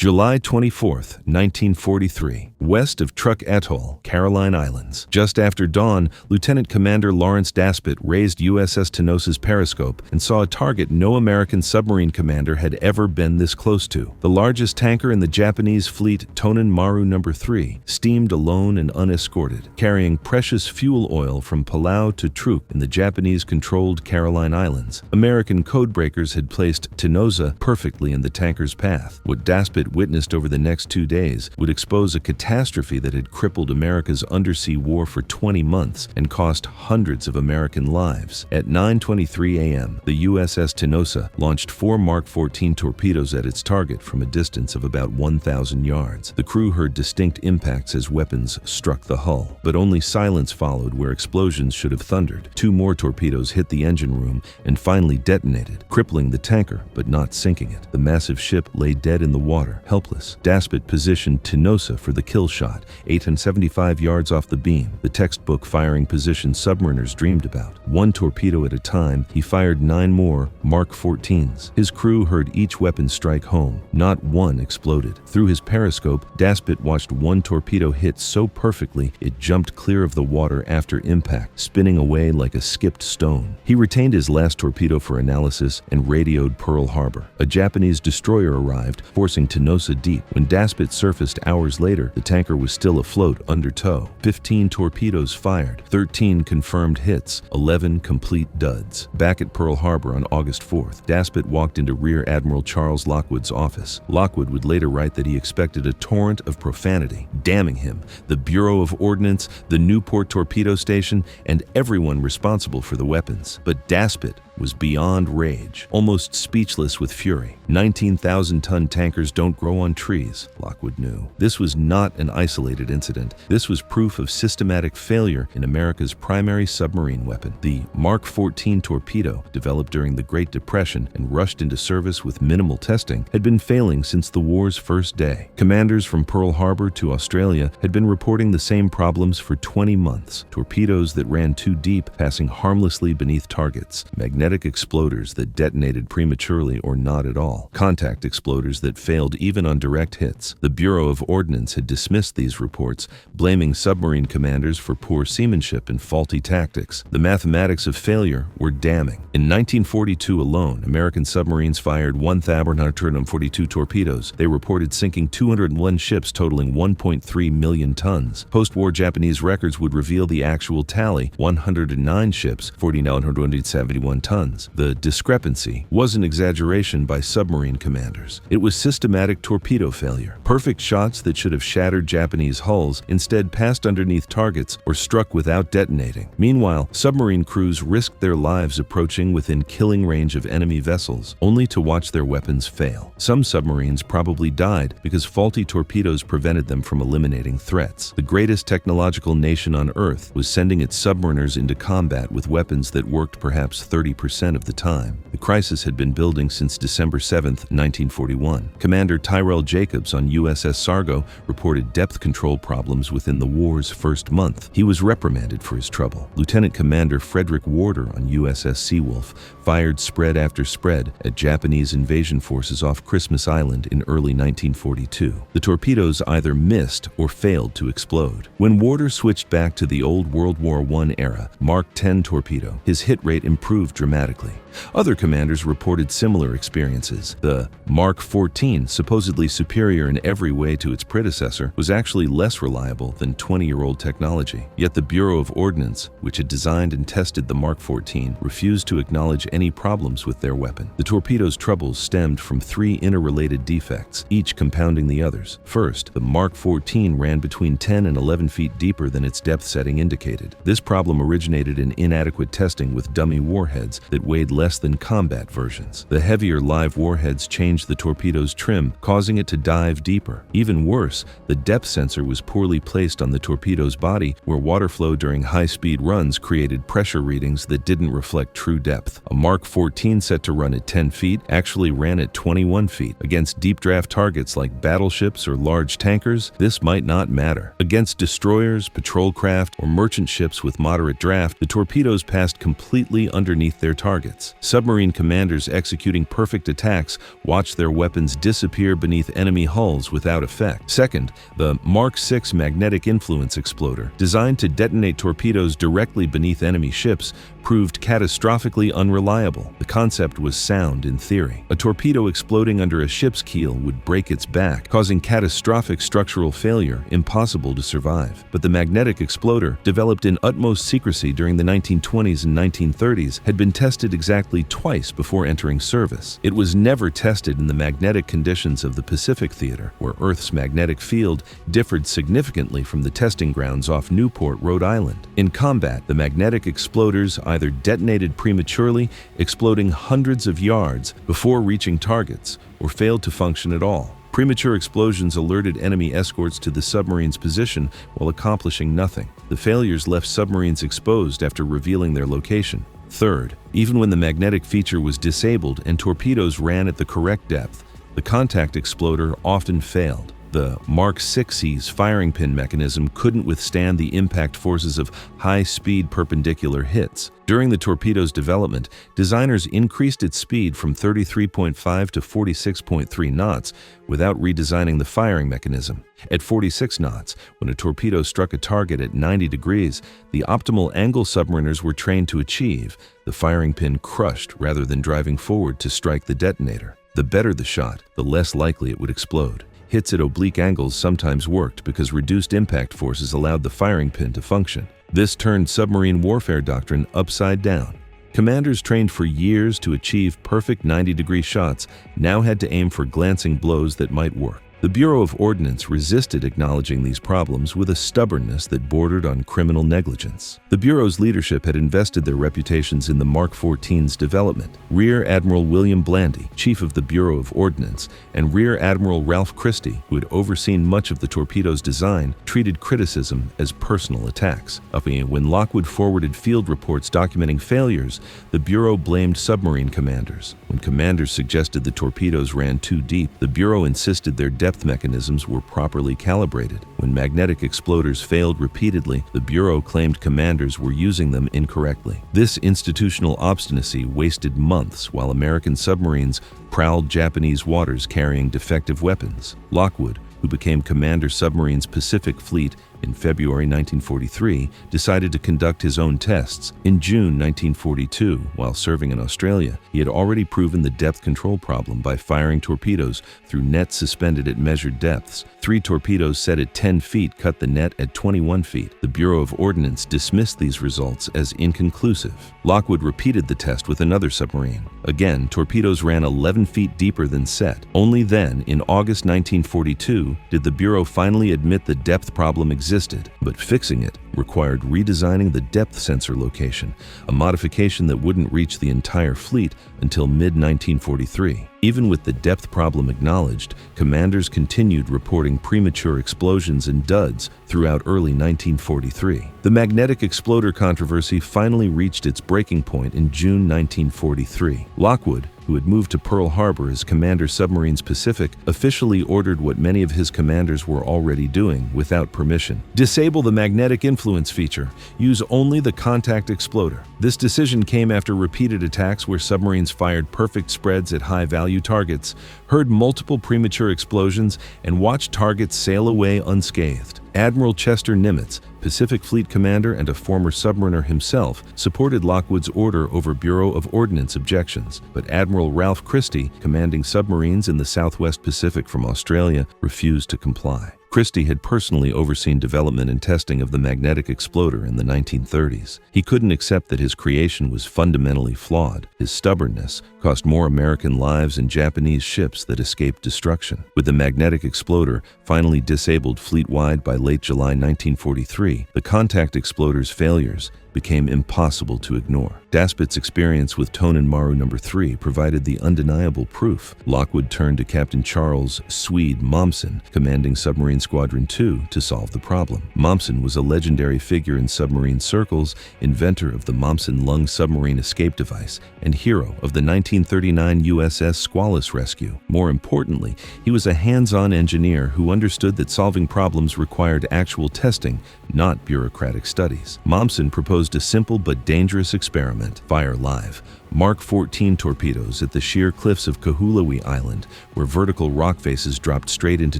July 24, 1943, west of Truk Atoll, Caroline Islands. Just after dawn, Lieutenant Commander Lawrence Daspit raised USS Tenosa's periscope and saw a target no American submarine commander had ever been this close to. The largest tanker in the Japanese fleet, Tonen Maru No. 3, steamed alone and unescorted, carrying precious fuel oil from Palau to Truk in the Japanese-controlled Caroline Islands. American codebreakers had placed Tenosa perfectly in the tanker's path. What Daspit witnessed over the next 2 days would expose a catastrophe that had crippled America's undersea war for 20 months and cost hundreds of American lives. At 9:23 a.m., the USS Tenosa launched 4 Mark 14 torpedoes at its target from a distance of about 1,000 yards. The crew heard distinct impacts as weapons struck the hull, but only silence followed where explosions should have thundered. 2 more torpedoes hit the engine room and finally detonated, crippling the tanker but not sinking it. The massive ship lay dead in the water, helpless. Daspit positioned Tenosa for the kill shot, 875 yards off the beam, the textbook firing position submariners dreamed about. 1 torpedo at a time, he fired 9 more Mark 14s. His crew heard each weapon strike home. Not one exploded. Through his periscope, Daspit watched 1 torpedo hit so perfectly it jumped clear of the water after impact, spinning away like a skipped stone. He retained his last torpedo for analysis and radioed Pearl Harbor. A Japanese destroyer arrived, forcing Tenosa deep. When Daspit surfaced hours later, the tanker was still afloat under tow. 15 torpedoes fired, 13 confirmed hits, 11 complete duds. Back at Pearl Harbor on August 4th, Daspit walked into Rear Admiral Charles Lockwood's office. Lockwood would later write that he expected a torrent of profanity, damning him, the Bureau of Ordnance, the Newport Torpedo Station, and everyone responsible for the weapons. But Daspit was beyond rage, almost speechless with fury. 19,000-ton tankers don't grow on trees, Lockwood knew. This was not an isolated incident. This was proof of systematic failure in America's primary submarine weapon. The Mark 14 torpedo, developed during the Great Depression and rushed into service with minimal testing, had been failing since the war's first day. Commanders from Pearl Harbor to Australia had been reporting the same problems for 20 months. Torpedoes that ran too deep, passing harmlessly beneath targets. Magnetic exploders that detonated prematurely or not at all. Contact exploders that failed even on direct hits. The Bureau of Ordnance had dismissed these reports, blaming submarine commanders for poor seamanship and faulty tactics. The mathematics of failure were damning. In 1942 alone, American submarines fired 1,142 torpedoes. They reported sinking 201 ships totaling 1.3 million tons. Post-war Japanese records would reveal the actual tally: 109 ships, 4,971 tons. The discrepancy was an exaggeration by submarine commanders. It was systematic torpedo failure. Perfect shots that should have shattered Japanese hulls instead passed underneath targets or struck without detonating. Meanwhile, submarine crews risked their lives approaching within killing range of enemy vessels, only to watch their weapons fail. Some submarines probably died because faulty torpedoes prevented them from eliminating threats. The greatest technological nation on Earth was sending its submariners into combat with weapons that worked perhaps 30% of the time. The crisis had been building since December 7, 1941. Commander Tyrell Jacobs on USS Sargo reported depth control problems within the war's first month. He was reprimanded for his trouble. Lieutenant Commander Frederick Warder on USS Seawolf fired spread after spread at Japanese invasion forces off Christmas Island in early 1942. The torpedoes either missed or failed to explode. When Warder switched back to the old World War I era Mark 10 torpedo, his hit rate improved dramatically. Other commanders reported similar experiences. The Mark 14, supposedly superior in every way to its predecessor, was actually less reliable than 20-year-old technology. Yet the Bureau of Ordnance, which had designed and tested the Mark 14, refused to acknowledge any problems with their weapon. The torpedo's troubles stemmed from 3 interrelated defects, each compounding the others. First, the Mark 14 ran between 10 and 11 feet deeper than its depth setting indicated. This problem originated in inadequate testing with dummy warheads that weighed less than combat versions. The heavier live warheads changed the torpedo's trim, causing it to dive deeper. Even worse, the depth sensor was poorly placed on the torpedo's body, where water flow during high-speed runs created pressure readings that didn't reflect true depth. A Mark 14 set to run at 10 feet actually ran at 21 feet. Against deep draft targets like battleships or large tankers, this might not matter. Against destroyers, patrol craft, or merchant ships with moderate draft, the torpedoes passed completely underneath their their targets. Submarine commanders executing perfect attacks watched their weapons disappear beneath enemy hulls without effect. Second, the Mark VI magnetic influence exploder, designed to detonate torpedoes directly beneath enemy ships, proved catastrophically unreliable. The concept was sound in theory. A torpedo exploding under a ship's keel would break its back, causing catastrophic structural failure, impossible to survive. But the magnetic exploder, developed in utmost secrecy during the 1920s and 1930s, had been tested exactly twice before entering service. It was never tested in the magnetic conditions of the Pacific Theater, where Earth's magnetic field differed significantly from the testing grounds off Newport, Rhode Island. In combat, the magnetic exploders either detonated prematurely, exploding hundreds of yards before reaching targets, or failed to function at all. Premature explosions alerted enemy escorts to the submarine's position while accomplishing nothing. The failures left submarines exposed after revealing their location. Third, even when the magnetic feature was disabled and torpedoes ran at the correct depth, the contact exploder often failed. The Mark VI's firing pin mechanism couldn't withstand the impact forces of high-speed perpendicular hits. During the torpedo's development, designers increased its speed from 33.5 to 46.3 knots without redesigning the firing mechanism. At 46 knots, when a torpedo struck a target at 90 degrees, the optimal angle submariners were trained to achieve, the firing pin crushed rather than driving forward to strike the detonator. The better the shot, the less likely it would explode. Hits at oblique angles sometimes worked because reduced impact forces allowed the firing pin to function. This turned submarine warfare doctrine upside down. Commanders trained for years to achieve perfect 90-degree shots now had to aim for glancing blows that might work. The Bureau of Ordnance resisted acknowledging these problems with a stubbornness that bordered on criminal negligence. The Bureau's leadership had invested their reputations in the Mark XIV's development. Rear Admiral William Blandy, chief of the Bureau of Ordnance, and Rear Admiral Ralph Christie, who had overseen much of the torpedo's design, treated criticism as personal attacks. When Lockwood forwarded field reports documenting failures, the Bureau blamed submarine commanders. When commanders suggested the torpedoes ran too deep, the Bureau insisted their depth mechanisms were properly calibrated. When magnetic exploders failed repeatedly, the Bureau claimed commanders were using them incorrectly. This institutional obstinacy wasted months while American submarines prowled Japanese waters carrying defective weapons. Lockwood, who became Commander Submarine's Pacific Fleet in February 1943, decided to conduct his own tests. In June 1942, while serving in Australia, he had already proven the depth control problem by firing torpedoes through nets suspended at measured depths. 3 torpedoes set at 10 feet cut the net at 21 feet. The Bureau of Ordnance dismissed these results as inconclusive. Lockwood repeated the test with another submarine. Again, torpedoes ran 11 feet deeper than set. Only then, in August 1942, did the Bureau finally admit the depth problem existed, but fixing it required redesigning the depth sensor location, a modification that wouldn't reach the entire fleet until mid-1943. Even with the depth problem acknowledged, commanders continued reporting premature explosions and duds throughout early 1943. The magnetic exploder controversy finally reached its breaking point in June 1943. Lockwood, who had moved to Pearl Harbor as Commander Submarines Pacific, officially ordered what many of his commanders were already doing without permission. Disable the magnetic influence feature. Use only the contact exploder. This decision came after repeated attacks where submarines fired perfect spreads at high-value targets, heard multiple premature explosions, and watched targets sail away unscathed. Admiral Chester Nimitz, Pacific Fleet commander and a former submariner himself, supported Lockwood's order over Bureau of Ordnance objections, but Admiral Ralph Christie, commanding submarines in the Southwest Pacific from Australia, refused to comply. Christie had personally overseen development and testing of the magnetic exploder in the 1930s. He couldn't accept that his creation was fundamentally flawed. His stubbornness cost more American lives and Japanese ships that escaped destruction. With the magnetic exploder finally disabled fleet-wide by late July 1943, the contact exploder's failures became impossible to ignore. Daspit's experience with Tonenmaru No. 3 provided the undeniable proof. Lockwood turned to Captain Charles Swede Momsen, commanding Submarine Squadron 2, to solve the problem. Momsen was a legendary figure in submarine circles, inventor of the Momsen lung submarine escape device, and hero of the 1939 USS Squalus rescue. More importantly, he was a hands-on engineer who understood that solving problems required actual testing, not bureaucratic studies. Momsen proposed proposed a simple but dangerous experiment: fire live Mark 14 torpedoes at the sheer cliffs of Kahului Island, where vertical rock faces dropped straight into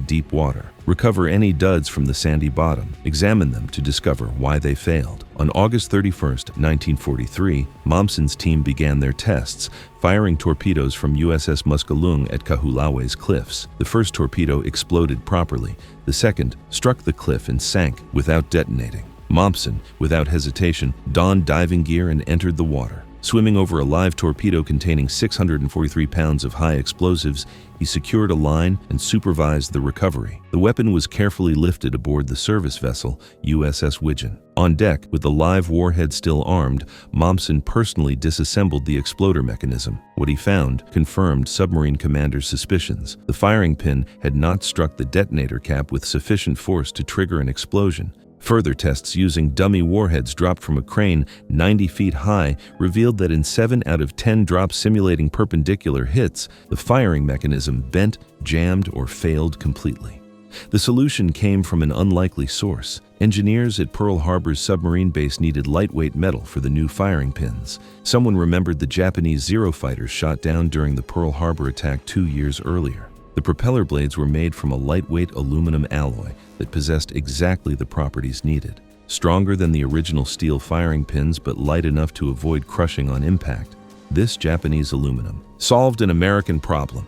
deep water. Recover any duds from the sandy bottom, examine them to discover why they failed. On August 31, 1943, Mommsen's team began their tests, firing torpedoes from USS Muskelung at Kahulaue's cliffs. The first torpedo exploded properly. The second struck the cliff and sank without detonating. Mommsen, without hesitation, donned diving gear and entered the water. Swimming over a live torpedo containing 643 pounds of high explosives, he secured a line and supervised the recovery. The weapon was carefully lifted aboard the service vessel, USS Widgeon. On deck, with the live warhead still armed, Mommsen personally disassembled the exploder mechanism. What he found confirmed submarine commander's suspicions. The firing pin had not struck the detonator cap with sufficient force to trigger an explosion. Further tests using dummy warheads dropped from a crane 90 feet high revealed that in 7 out of 10 drops simulating perpendicular hits, the firing mechanism bent, jammed, or failed completely. The solution came from an unlikely source. Engineers at Pearl Harbor's submarine base needed lightweight metal for the new firing pins. Someone remembered the Japanese Zero fighters shot down during the Pearl Harbor attack 2 years earlier. The propeller blades were made from a lightweight aluminum alloy that possessed exactly the properties needed. Stronger than the original steel firing pins, but light enough to avoid crushing on impact. This Japanese aluminum solved an American problem.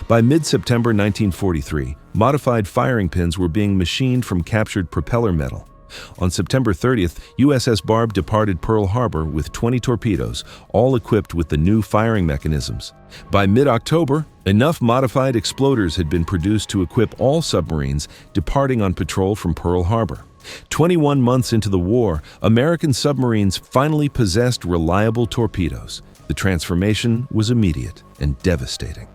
By mid-September 1943, modified firing pins were being machined from captured propeller metal. On September 30th, USS Barb departed Pearl Harbor with 20 torpedoes, all equipped with the new firing mechanisms. By mid-October, enough modified exploders had been produced to equip all submarines departing on patrol from Pearl Harbor. 21 months into the war, American submarines finally possessed reliable torpedoes. The transformation was immediate and devastating.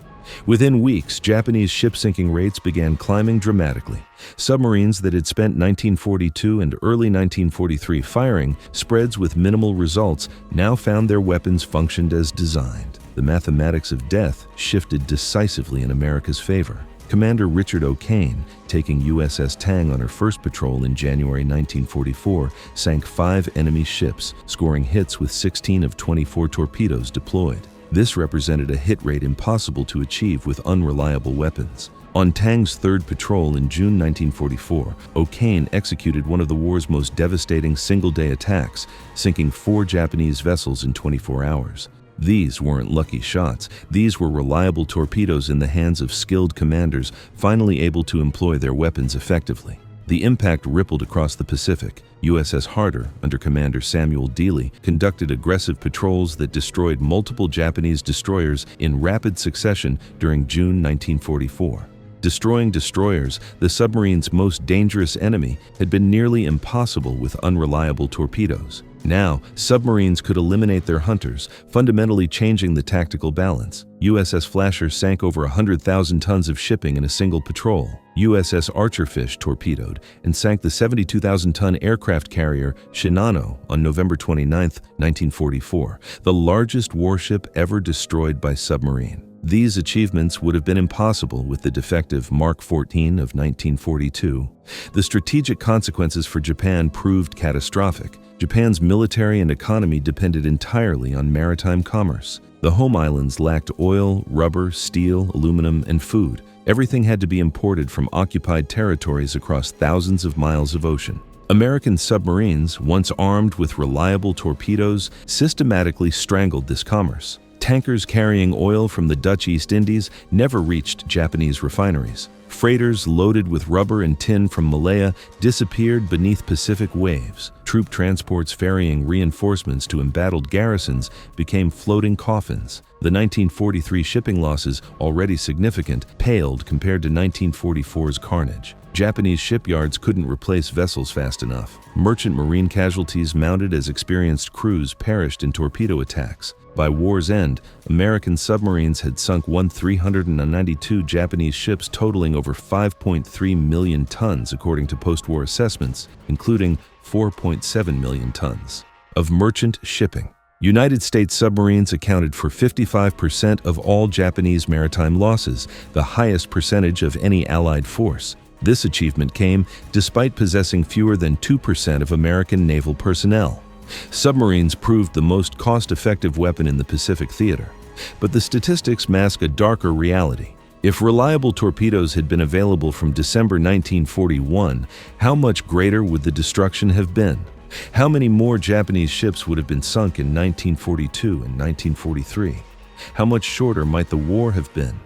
Within weeks, Japanese ship-sinking rates began climbing dramatically. Submarines that had spent 1942 and early 1943 firing spreads with minimal results now found their weapons functioned as designed. The mathematics of death shifted decisively in America's favor. Commander Richard O'Kane, taking USS Tang on her first patrol in January 1944, sank 5 enemy ships, scoring hits with 16 of 24 torpedoes deployed. This represented a hit rate impossible to achieve with unreliable weapons. On Tang's third patrol in June 1944, O'Kane executed one of the war's most devastating single-day attacks, sinking 4 Japanese vessels in 24 hours. These weren't lucky shots. These were reliable torpedoes in the hands of skilled commanders, finally able to employ their weapons effectively. The impact rippled across the Pacific. USS Harder, under Commander Samuel Dealey, conducted aggressive patrols that destroyed multiple Japanese destroyers in rapid succession during June 1944. Destroying destroyers, the submarine's most dangerous enemy, had been nearly impossible with unreliable torpedoes. Now, submarines could eliminate their hunters, fundamentally changing the tactical balance. USS Flasher sank over 100,000 tons of shipping in a single patrol. USS Archerfish torpedoed and sank the 72,000-ton aircraft carrier Shinano on November 29, 1944, the largest warship ever destroyed by submarine. These achievements would have been impossible with the defective Mark 14 of 1942. The strategic consequences for Japan proved catastrophic. Japan's military and economy depended entirely on maritime commerce. The home islands lacked oil, rubber, steel, aluminum, and food. Everything had to be imported from occupied territories across thousands of miles of ocean. American submarines, once armed with reliable torpedoes, systematically strangled this commerce. Tankers carrying oil from the Dutch East Indies never reached Japanese refineries. Freighters loaded with rubber and tin from Malaya disappeared beneath Pacific waves. Troop transports ferrying reinforcements to embattled garrisons became floating coffins. The 1943 shipping losses, already significant, paled compared to 1944's carnage. Japanese shipyards couldn't replace vessels fast enough. Merchant marine casualties mounted as experienced crews perished in torpedo attacks. By war's end, American submarines had sunk 392 Japanese ships totaling over 5.3 million tons according to post-war assessments, including 4.7 million tons of merchant shipping. United States submarines accounted for 55% of all Japanese maritime losses, the highest percentage of any Allied force. This achievement came despite possessing fewer than 2% of American naval personnel. Submarines proved the most cost-effective weapon in the Pacific theater, but the statistics mask a darker reality. If reliable torpedoes had been available from December 1941, how much greater would the destruction have been? How many more Japanese ships would have been sunk in 1942 and 1943? How much shorter might the war have been?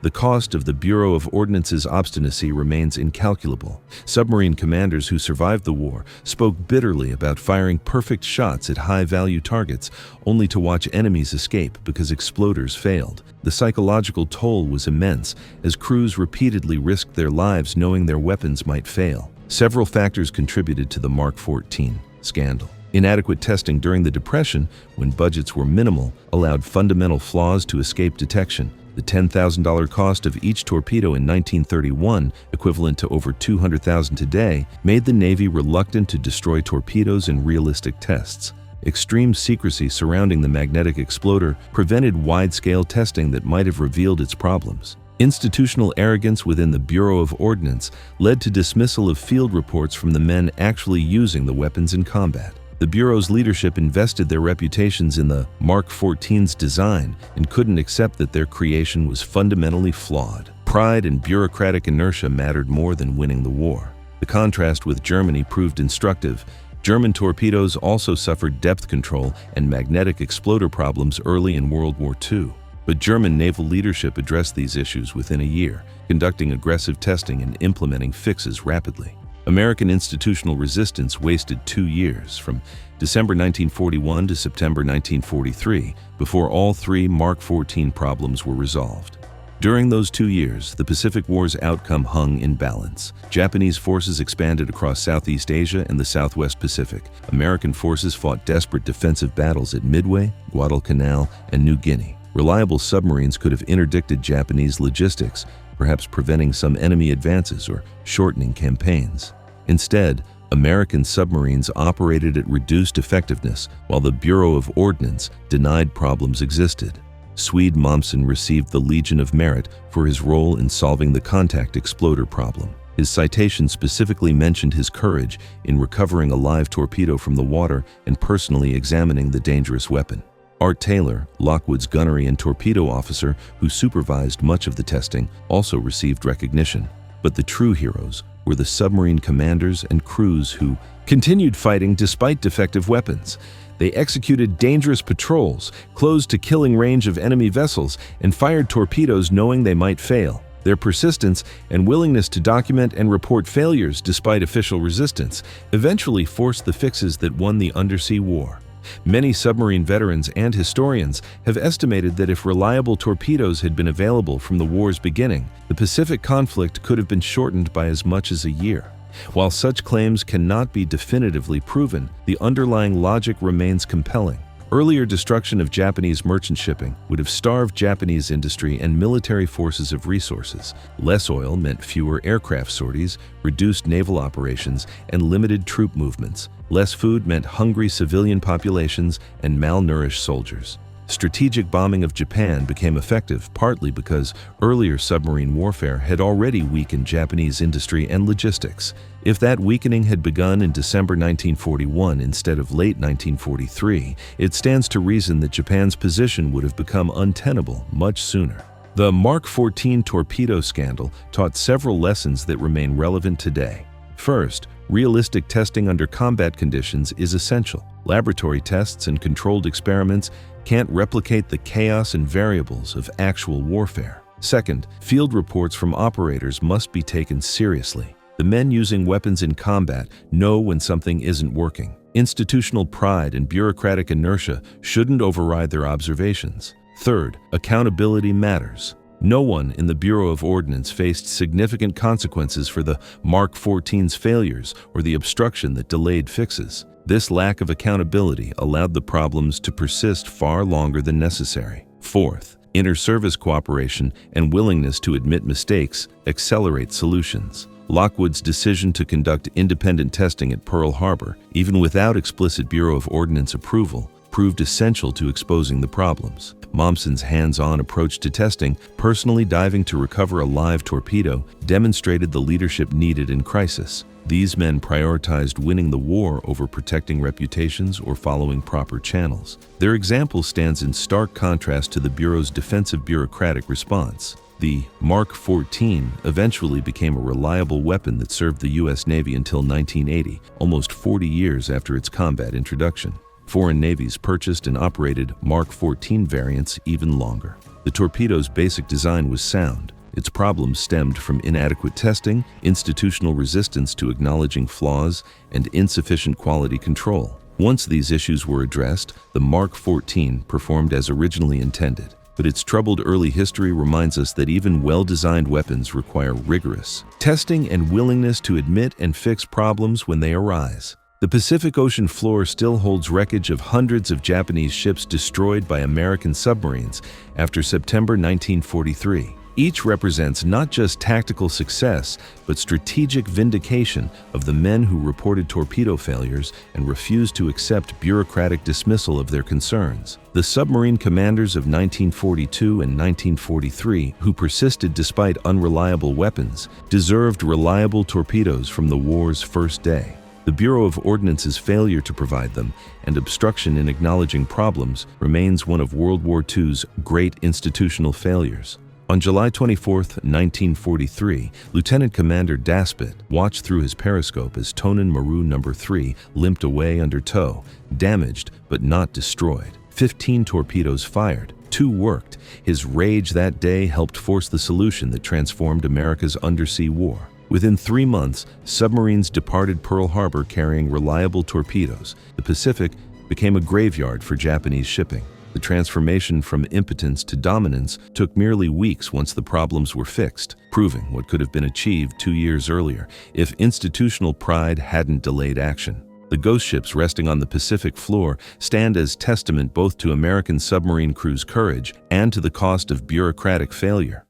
The cost of the Bureau of Ordnance's obstinacy remains incalculable. Submarine commanders who survived the war spoke bitterly about firing perfect shots at high-value targets, only to watch enemies escape because exploders failed. The psychological toll was immense, as crews repeatedly risked their lives knowing their weapons might fail. Several factors contributed to the Mark 14 scandal. Inadequate testing during the Depression, when budgets were minimal, allowed fundamental flaws to escape detection. The $10,000 cost of each torpedo in 1931, equivalent to over $200,000 today, made the Navy reluctant to destroy torpedoes in realistic tests. Extreme secrecy surrounding the magnetic exploder prevented wide-scale testing that might have revealed its problems. Institutional arrogance within the Bureau of Ordnance led to dismissal of field reports from the men actually using the weapons in combat. The Bureau's leadership invested their reputations in the Mark 14's design and couldn't accept that their creation was fundamentally flawed. Pride and bureaucratic inertia mattered more than winning the war. The contrast with Germany proved instructive. German torpedoes also suffered depth control and magnetic exploder problems early in World War II. But German naval leadership addressed these issues within a year, conducting aggressive testing and implementing fixes rapidly. American institutional resistance wasted 2 years, from December 1941 to September 1943, before all 3 Mark 14 problems were resolved. During those 2 years, the Pacific War's outcome hung in balance. Japanese forces expanded across Southeast Asia and the Southwest Pacific. American forces fought desperate defensive battles at Midway, Guadalcanal, and New Guinea. Reliable submarines could have interdicted Japanese logistics, perhaps preventing some enemy advances or shortening campaigns. Instead, American submarines operated at reduced effectiveness, while the Bureau of Ordnance denied problems existed. Swede Mommsen received the Legion of Merit for his role in solving the contact exploder problem. His citation specifically mentioned his courage in recovering a live torpedo from the water and personally examining the dangerous weapon. Art Taylor, Lockwood's gunnery and torpedo officer who supervised much of the testing, also received recognition. But the true heroes were the submarine commanders and crews who continued fighting despite defective weapons. They executed dangerous patrols, close to killing range of enemy vessels, and fired torpedoes knowing they might fail. Their persistence and willingness to document and report failures despite official resistance eventually forced the fixes that won the undersea war. Many submarine veterans and historians have estimated that if reliable torpedoes had been available from the war's beginning, the Pacific conflict could have been shortened by as much as a year. While such claims cannot be definitively proven, the underlying logic remains compelling. Earlier destruction of Japanese merchant shipping would have starved Japanese industry and military forces of resources. Less oil meant fewer aircraft sorties, reduced naval operations, and limited troop movements. Less food meant hungry civilian populations and malnourished soldiers. Strategic bombing of Japan became effective partly because earlier submarine warfare had already weakened Japanese industry and logistics. If that weakening had begun in December 1941 instead of late 1943, it stands to reason that Japan's position would have become untenable much sooner. The Mark 14 torpedo scandal taught several lessons that remain relevant today. First, realistic testing under combat conditions is essential. Laboratory tests and controlled experiments can't replicate the chaos and variables of actual warfare. Second, field reports from operators must be taken seriously. The men using weapons in combat know when something isn't working. Institutional pride and bureaucratic inertia shouldn't override their observations. Third, accountability matters. No one in the Bureau of Ordnance faced significant consequences for the Mark 14's failures or the obstruction that delayed fixes. This lack of accountability allowed the problems to persist far longer than necessary. Fourth, inter-service cooperation and willingness to admit mistakes accelerate solutions. Lockwood's decision to conduct independent testing at Pearl Harbor, even without explicit Bureau of Ordnance approval, proved essential to exposing the problems. Momsen's hands-on approach to testing, personally diving to recover a live torpedo, demonstrated the leadership needed in crisis. These men prioritized winning the war over protecting reputations or following proper channels. Their example stands in stark contrast to the Bureau's defensive bureaucratic response. The Mark 14 eventually became a reliable weapon that served the U.S. Navy until 1980, almost 40 years after its combat introduction. Foreign navies purchased and operated Mark 14 variants even longer. The torpedo's basic design was sound. Its problems stemmed from inadequate testing, institutional resistance to acknowledging flaws, and insufficient quality control. Once these issues were addressed, the Mark 14 performed as originally intended. But its troubled early history reminds us that even well-designed weapons require rigorous testing and willingness to admit and fix problems when they arise. The Pacific Ocean floor still holds wreckage of hundreds of Japanese ships destroyed by American submarines after September 1943. Each represents not just tactical success, but strategic vindication of the men who reported torpedo failures and refused to accept bureaucratic dismissal of their concerns. The submarine commanders of 1942 and 1943, who persisted despite unreliable weapons, deserved reliable torpedoes from the war's first day. The Bureau of Ordnance's failure to provide them and obstruction in acknowledging problems remains one of World War II's great institutional failures. On July 24, 1943, Lieutenant Commander Daspit watched through his periscope as Tonin Maru No. 3 limped away under tow, damaged but not destroyed. 15 torpedoes fired. 2 worked. His rage that day helped force the solution that transformed America's undersea war. Within 3 months, submarines departed Pearl Harbor carrying reliable torpedoes. The Pacific became a graveyard for Japanese shipping. The transformation from impotence to dominance took merely weeks once the problems were fixed, proving what could have been achieved 2 years earlier if institutional pride hadn't delayed action. The ghost ships resting on the Pacific floor stand as testament both to American submarine crews' courage and to the cost of bureaucratic failure.